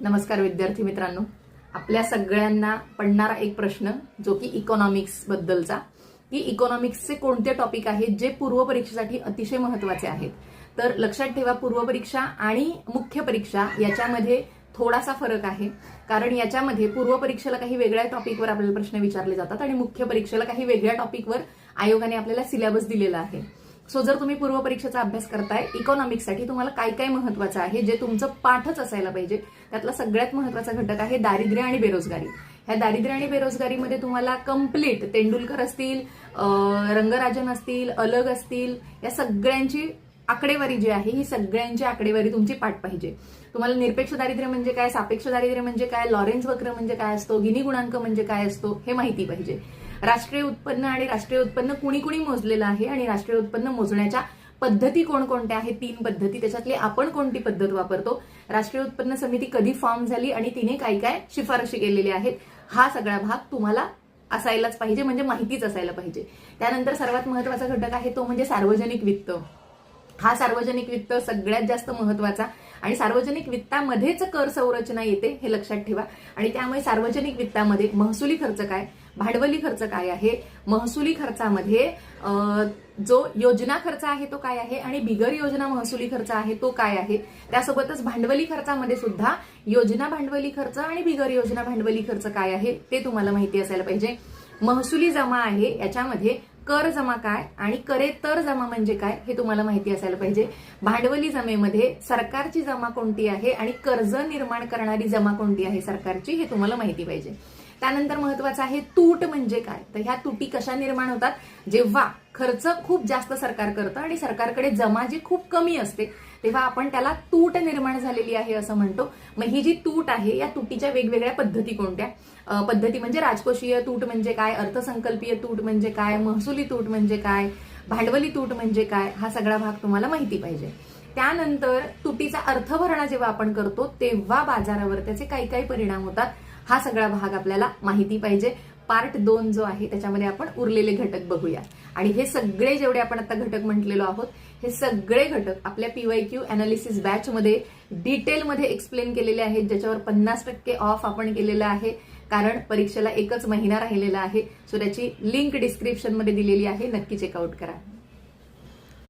नमस्कार विद्यार्थी मित्रांनो, आपल्या सगळ्यांना पडणारा एक प्रश्न जो की इकॉनॉमिक्स बद्दलचा, की इकॉनॉमिक्सचे कोणते टॉपिक आहेत जे पूर्व परीक्षेसाठी अतिशय महत्त्वाचे आहेत. तर लक्षात ठेवा, पूर्व परीक्षा आणि मुख्य परीक्षा याच्यामध्ये थोडासा फरक आहे. कारण याच्यामध्ये पूर्व परीक्षेला काही वेगळ्या टॉपिकवर आपल्याला प्रश्न विचारले जातात आणि मुख्य परीक्षेला काही वेगळ्या टॉपिकवर आयोगाने आपल्याला सिलेबस दिलेला आहे. सो जर तुम्ही पूर्व परीक्षेचा अभ्यास करताय, इकॉनॉमिक्ससाठी तुम्हाला काय काय महत्त्वाचं आहे जे तुमचं पाठच असायला पाहिजे, त्यातला सगळ्यात महत्त्वाचा घटक आहे दारिद्र्य आणि बेरोजगारी. ह्या दारिद्र्य आणि बेरोजगारीमध्ये तुम्हाला कंप्लीट तेंडुलकर असतील, रंगराजन असतील, अलग असतील, या सगळ्यांची आकडेवारी जी आहे, ही सगळ्यांची आकडेवारी तुमची पाठ पाहिजे. तुम्हाला निरपेक्ष दारिद्र्य म्हणजे काय, सापेक्ष दारिद्र्य म्हणजे काय, लॉरेन्झ वक्र म्हणजे काय असतो, गिनी गुणांक म्हणजे काय असतो, हे माहिती पाहिजे. राष्ट्रीय उत्पन्न आणि राष्ट्रीय उत्पन्न कुणी कुणी मोजलेलं आहे आणि राष्ट्रीय उत्पन्न मोजण्याच्या पद्धती कोणकोणत्या आहेत, 3 पद्धती, त्याच्यातली आपण कोणती पद्धत वापरतो, राष्ट्रीय उत्पन्न समिती कधी फॉर्म झाली आणि तिने काय काय शिफारशी केलेल्या आहेत, हा सगळा भाग तुम्हाला असायलाच पाहिजे, म्हणजे माहितीच असायला पाहिजे. त्यानंतर सर्वात महत्त्वाचा घटक आहे तो म्हणजे सार्वजनिक वित्त. हा सार्वजनिक वित्त सगळ्यात जास्त महत्त्वाचा आणि सार्वजनिक वित्तामध्येच कर संरचना येते, हे लक्षात ठेवा. आणि त्यामुळे सार्वजनिक वित्तामध्ये महसुली खर्च काय, भांडवली खर्च काय आहे, महसुली खर्चामध्ये जो योजना खर्च आहे तो काय आहे आणि बिगर योजना महसुली खर्च आहे तो काय आहे. त्यासोबतच भांडवली खर्चामध्ये सुद्धा योजना भांडवली खर्च आणि बिगर योजना भांडवली खर्च काय आहे ते तुम्हाला माहिती असायला पाहिजे. महसुली जमा आहे, याच्यामध्ये कर जमा काय आणि करेतर जमा म्हणजे काय हे तुम्हाला माहिती असायला पाहिजे. भांडवली जमेमध्ये सरकारची जमा कोणती आहे आणि कर्ज निर्माण करणारी जमा कोणती आहे सरकारची, हे तुम्हाला माहिती पाहिजे. त्यानंतर महत्वाचं आहे तूट म्हणजे काय. तर ह्या तुटी कशा निर्माण होतात, जेव्हा खर्च खूप जास्त सरकार करतं आणि सरकारकडे जमा जी खूप कमी असते, तेव्हा आपण त्याला तूट निर्माण झालेली आहे असं म्हणतो. मग ही जी तूट आहे, या तुटीच्या वेगवेगळ्या पद्धती कोणत्या, पद्धती म्हणजे राजकोषीय तूट म्हणजे काय, अर्थसंकल्पीय तूट म्हणजे काय, महसुली तूट म्हणजे काय, भांडवली तूट म्हणजे काय, हा सगळा भाग तुम्हाला माहिती पाहिजे. त्यानंतर तुटीचा अर्थ भरणा जेव्हा आपण करतो तेव्हा बाजारावर त्याचे काही काही परिणाम होतात, हा सगळा भाग आपल्याला माहिती पाहिजे. पार्ट 2 जो आहे त्याच्यामध्ये आपण उरलेले घटक बघूया. आणि हे सगळे जेवढे आपण आता घटक म्हटलेलो आहोत, हे सगळे घटक आपल्या PYQ अनालिसिस बॅचमध्ये डिटेलमध्ये एक्सप्लेन केलेले आहेत, ज्याच्यावर 50% ऑफ आपण केलेलं आहे. कारण परीक्षेला एकच महिना राहिलेला आहे. सो त्याची लिंक डिस्क्रिप्शनमध्ये दिलेली आहे, नक्की चेकआउट करा.